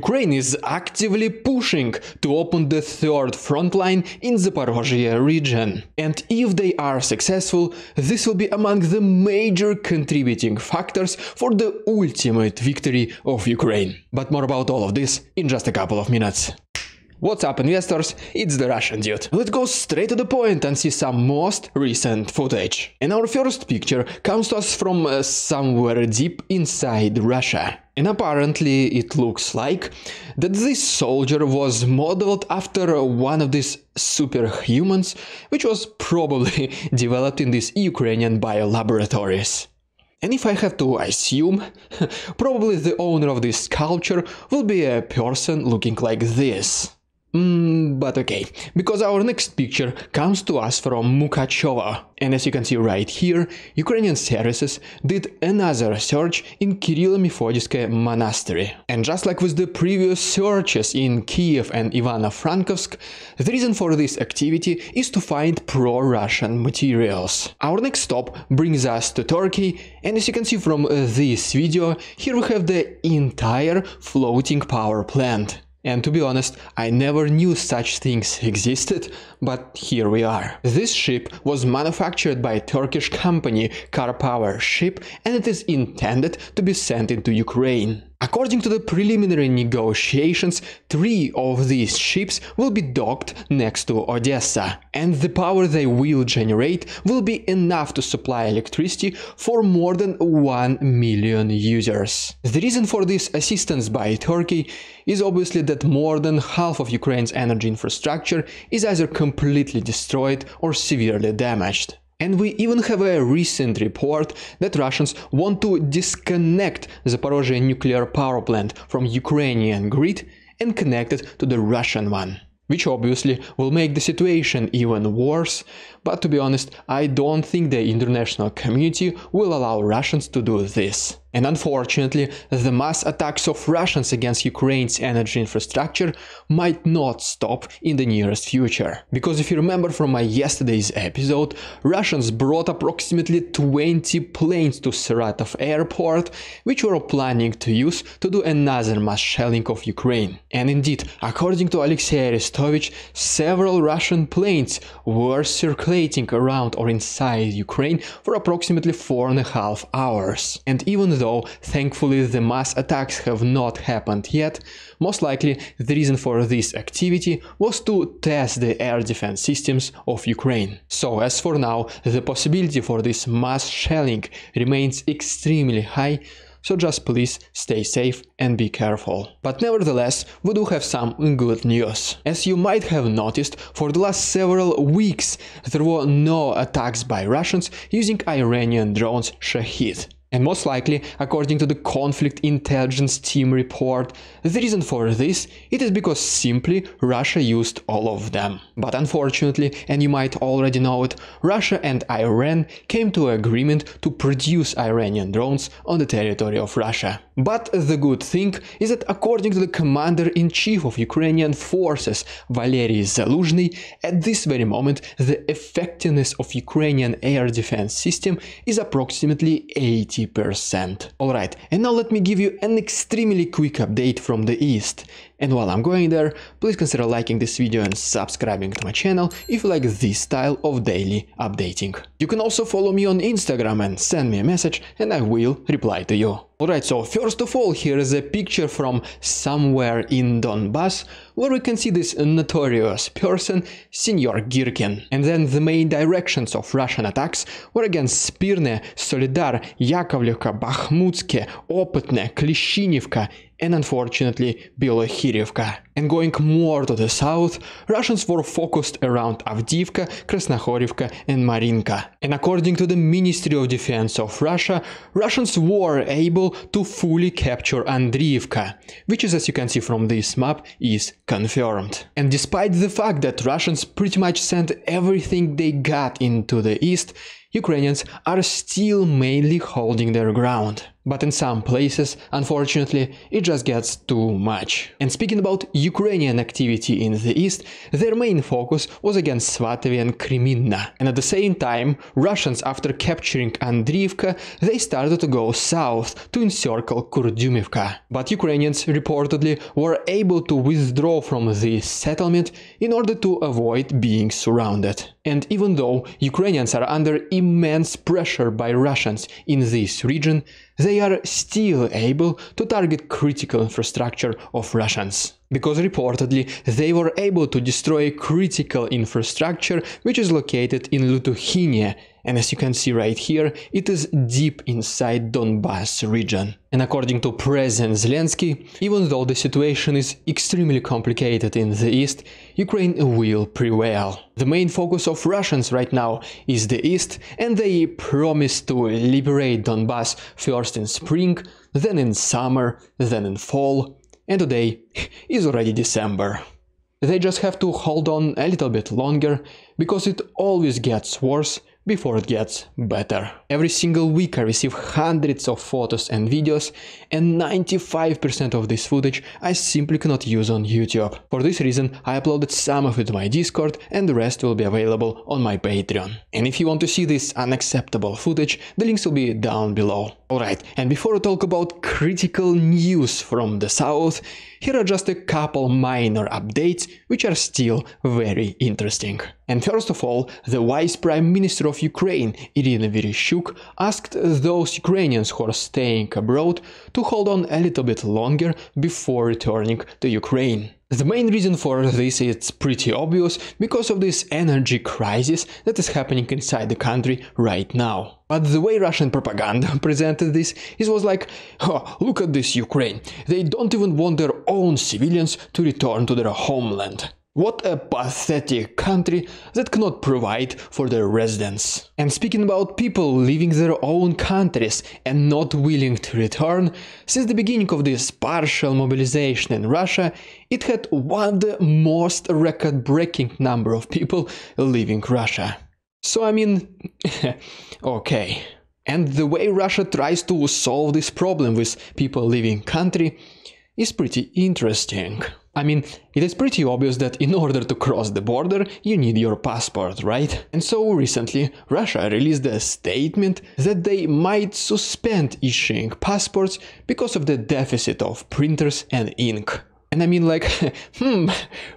Ukraine is actively pushing to open the third front line in Zaporozhye region. And if they are successful, this will be among the major contributing factors for the ultimate victory of Ukraine. But more about all of this in just a couple of minutes. What's up, investors? It's the Russian dude. Let's go straight to the point and see some most recent footage. And our first picture comes to us from somewhere deep inside Russia. And apparently it looks like that this soldier was modeled after one of these superhumans, which was probably developed in these Ukrainian biolaboratories. And if I have to assume, probably the owner of this sculpture will be a person looking like this. But okay, because our next picture comes to us from Mukachevo, and as you can see right here, Ukrainian services did another search in Kirillo-Mefodiyskoye monastery. And just like with the previous searches in Kiev and Ivano-Frankivsk, the reason for this activity is to find pro-Russian materials. Our next stop brings us to Turkey, and as you can see from this video, here we have the entire floating power plant. And to be honest, I never knew such things existed, but here we are. This ship was manufactured by a Turkish company, Car Power Ship, and it is intended to be sent into Ukraine. According to the preliminary negotiations, 3 of these ships will be docked next to Odessa, and the power they will generate will be enough to supply electricity for more than 1 million users. The reason for this assistance by Turkey is obviously that more than half of Ukraine's energy infrastructure is either completely destroyed or severely damaged. And we even have a recent report that Russians want to disconnect Zaporozhye nuclear power plant from Ukrainian grid and connect it to the Russian one, which obviously will make the situation even worse, but to be honest, I don't think the international community will allow Russians to do this. And unfortunately, the mass attacks of Russians against Ukraine's energy infrastructure might not stop in the nearest future. Because if you remember from my yesterday's episode, Russians brought approximately 20 planes to Saratov airport, which were planning to use to do another mass shelling of Ukraine. And indeed, according to Alexei Arestovich, several Russian planes were circulating around or inside Ukraine for approximately 4.5 hours. And even though thankfully the mass attacks have not happened yet, most likely the reason for this activity was to test the air defense systems of Ukraine. So as for now, the possibility for this mass shelling remains extremely high, so just please stay safe and be careful. But nevertheless, we do have some good news. As you might have noticed, for the last several weeks there were no attacks by Russians using Iranian drones Shahid. And most likely, according to the Conflict Intelligence Team report, the reason for this it is because simply Russia used all of them. But unfortunately, and you might already know it, Russia and Iran came to an agreement to produce Iranian drones on the territory of Russia. But the good thing is that according to the commander-in-chief of Ukrainian forces, Valery Zaluzhny, at this very moment the effectiveness of Ukrainian air defense system is approximately 80%. Alright, and now let me give you an extremely quick update from the East. And while I'm going there, please consider liking this video and subscribing to my channel if you like this style of daily updating. You can also follow me on Instagram and send me a message and I will reply to you. Alright, so first of all, here is a picture from somewhere in Donbass, where we can see this notorious person, Senior Girkin. And then the main directions of Russian attacks were against Spirne, Solidar, Yakovlevka, Bakhmutske, Opytne, Klishchinivka, and unfortunately Belohirivka. And going more to the south, Russians were focused around Avdiivka, Krasnohorivka and Marinka. And according to the Ministry of Defense of Russia, Russians were able to fully capture Andriivka, which is, as you can see from this map, is confirmed. And despite the fact that Russians pretty much sent everything they got into the east, Ukrainians are still mainly holding their ground. But in some places, unfortunately, it just gets too much. And speaking about Ukrainian activity in the east, their main focus was against Svatovi and Kreminna. And at the same time, Russians, after capturing Andriivka, they started to go south to encircle Kurdyumivka. But Ukrainians reportedly were able to withdraw from this settlement in order to avoid being surrounded. And even though Ukrainians are under immense pressure by Russians in this region, they are still able to target critical infrastructure of Russians. Because reportedly they were able to destroy critical infrastructure which is located in Lutuhynia, and as you can see right here, it is deep inside Donbass region. And according to President Zelensky, even though the situation is extremely complicated in the east, Ukraine will prevail. The main focus of Russians right now is the east, and they promise to liberate Donbass first in spring, then in summer, then in fall, and today is already December. They just have to hold on a little bit longer, because it always gets worse before it gets better. Every single week I receive hundreds of photos and videos, and 95% of this footage I simply cannot use on YouTube. For this reason I uploaded some of it to my Discord, and the rest will be available on my Patreon. And if you want to see this unacceptable footage, the links will be down below. Alright, and before I talk about critical news from the south, here are just a couple minor updates which are still very interesting. And first of all, the Vice Prime Minister of Ukraine, Irina Vereshchuk, asked those Ukrainians who are staying abroad to hold on a little bit longer before returning to Ukraine. The main reason for this is pretty obvious, because of this energy crisis that is happening inside the country right now. But the way Russian propaganda presented this, it was like, oh, look at this Ukraine, they don't even want their own civilians to return to their homeland. What a pathetic country that cannot provide for their residents. And speaking about people leaving their own countries and not willing to return, since the beginning of this partial mobilization in Russia, it had one of the most record-breaking number of people leaving Russia. So I mean, okay. And the way Russia tries to solve this problem with people leaving country is pretty interesting. I mean, it is pretty obvious that in order to cross the border, you need your passport, right? And so recently, Russia released a statement that they might suspend issuing passports because of the deficit of printers and ink. And I mean, like,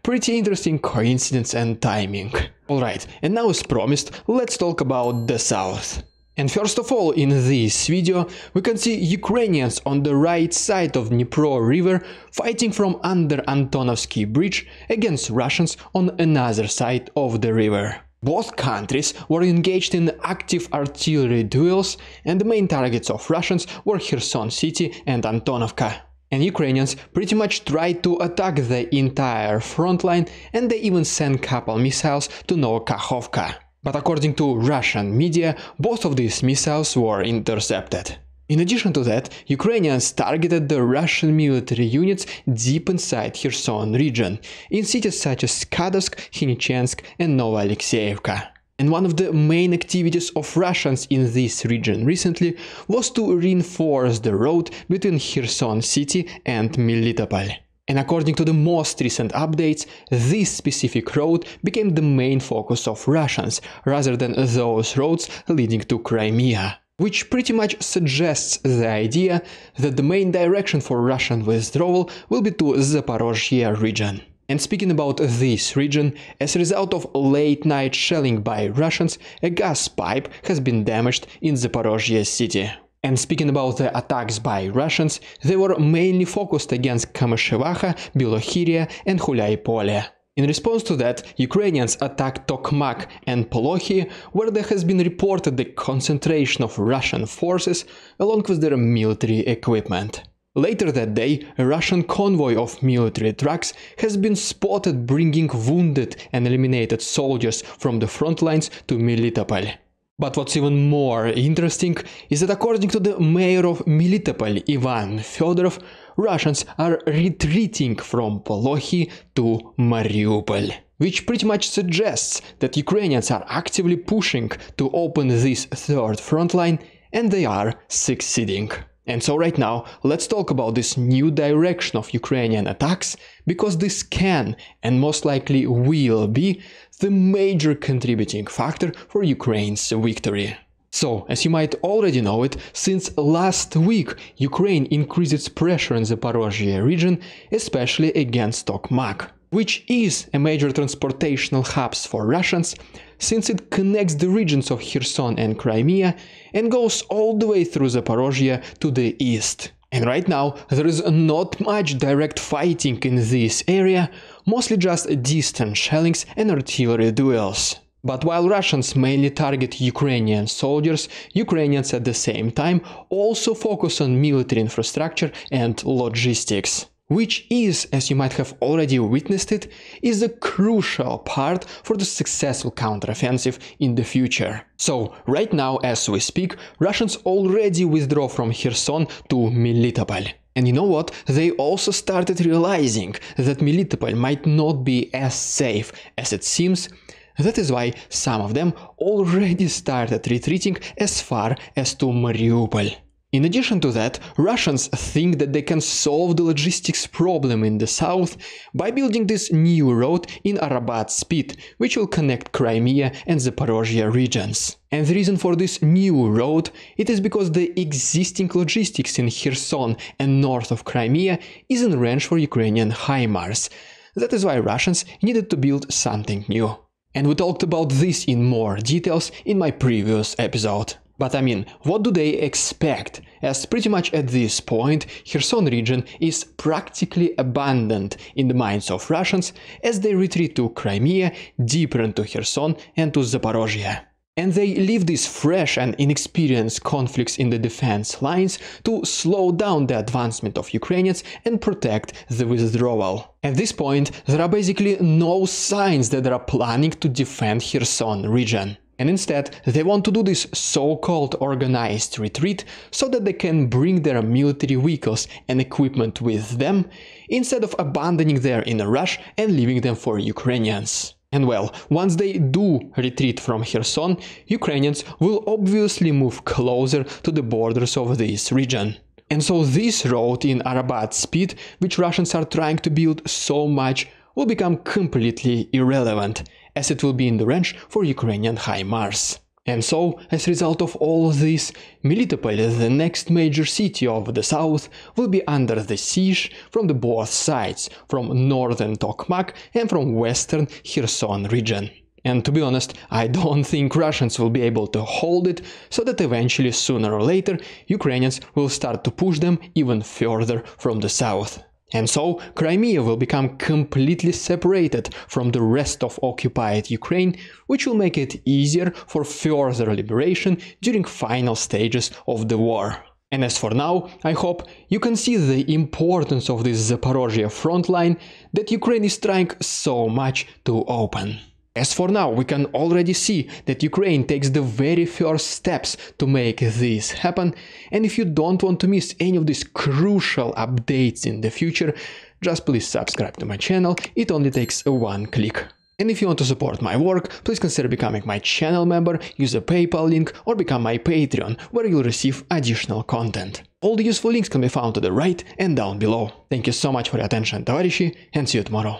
pretty interesting coincidence and timing. Alright, and now as promised, let's talk about the south. And first of all, in this video, we can see Ukrainians on the right side of Dnipro river fighting from under Antonovsky bridge against Russians on another side of the river. Both countries were engaged in active artillery duels, and the main targets of Russians were Kherson city and Antonovka. And Ukrainians pretty much tried to attack the entire front line, and they even sent couple missiles to Novokakhovka. But according to Russian media, both of these missiles were intercepted. In addition to that, Ukrainians targeted the Russian military units deep inside Kherson region, in cities such as Skadovsk, Khenechensk and Novoalexeyevka. And one of the main activities of Russians in this region recently was to reinforce the road between Kherson city and Melitopol. And according to the most recent updates, this specific road became the main focus of Russians, rather than those roads leading to Crimea. Which pretty much suggests the idea that the main direction for Russian withdrawal will be to Zaporozhye region. And speaking about this region, as a result of late-night shelling by Russians, a gas pipe has been damaged in Zaporozhye city. And speaking about the attacks by Russians, they were mainly focused against Kamyshevacha, Bilohirya and Hulyai-Pole. In response to that, Ukrainians attacked Tokmak and Polokhy, where there has been reported the concentration of Russian forces along with their military equipment. Later that day, a Russian convoy of military trucks has been spotted bringing wounded and eliminated soldiers from the front lines to Melitopol. But what's even more interesting is that according to the mayor of Melitopol, Ivan Fedorov, Russians are retreating from Polokhy to Mariupol. Which pretty much suggests that Ukrainians are actively pushing to open this third front line, and they are succeeding. And so right now, let's talk about this new direction of Ukrainian attacks, because this can, and most likely will be, the major contributing factor for Ukraine's victory. So, as you might already know it, since last week, Ukraine increased its pressure in the Zaporozhye region, especially against Tokmak, which is a major transportational hub for Russians, since it connects the regions of Kherson and Crimea and goes all the way through Zaporozhye to the east. And right now there is not much direct fighting in this area, mostly just distant shellings and artillery duels. But while Russians mainly target Ukrainian soldiers, Ukrainians at the same time also focus on military infrastructure and logistics, which is, as you might have already witnessed it, is a crucial part for the successful counteroffensive in the future. So, right now as we speak, Russians already withdraw from Kherson to Melitopol. And you know what? They also started realizing that Melitopol might not be as safe as it seems. That is why some of them already started retreating as far as to Mariupol. In addition to that, Russians think that they can solve the logistics problem in the south by building this new road in Arabat Spit, which will connect Crimea and Zaporozhye regions. And the reason for this new road, it is because the existing logistics in Kherson and north of Crimea is in range for Ukrainian HIMARS. That is why Russians needed to build something new. And we talked about this in more details in my previous episode. But I mean, what do they expect? As pretty much at this point, Kherson region is practically abandoned in the minds of Russians as they retreat to Crimea, deeper into Kherson and to Zaporozhye. And they leave these fresh and inexperienced conflicts in the defense lines to slow down the advancement of Ukrainians and protect the withdrawal. At this point, there are basically no signs that they are planning to defend Kherson region. And instead, they want to do this so-called organized retreat so that they can bring their military vehicles and equipment with them, instead of abandoning them in a rush and leaving them for Ukrainians. And well, once they do retreat from Kherson, Ukrainians will obviously move closer to the borders of this region. And so this road in Arabat Spit, which Russians are trying to build so much, will become completely irrelevant, as it will be in the range for Ukrainian HIMARS. And so, as a result of all this, Melitopol, the next major city of the south, will be under the siege from the both sides, from northern Tokmak and from western Kherson region. And to be honest, I don't think Russians will be able to hold it, so that eventually, sooner or later, Ukrainians will start to push them even further from the south. And so, Crimea will become completely separated from the rest of occupied Ukraine, which will make it easier for further liberation during final stages of the war. And as for now, I hope you can see the importance of this Zaporozhye front line that Ukraine is trying so much to open. As for now, we can already see that Ukraine takes the very first steps to make this happen, and if you don't want to miss any of these crucial updates in the future, just please subscribe to my channel, it only takes one click. And if you want to support my work, please consider becoming my channel member, use a PayPal link, or become my Patreon, where you'll receive additional content. All the useful links can be found to the right and down below. Thank you so much for your attention, товарищи, and see you tomorrow.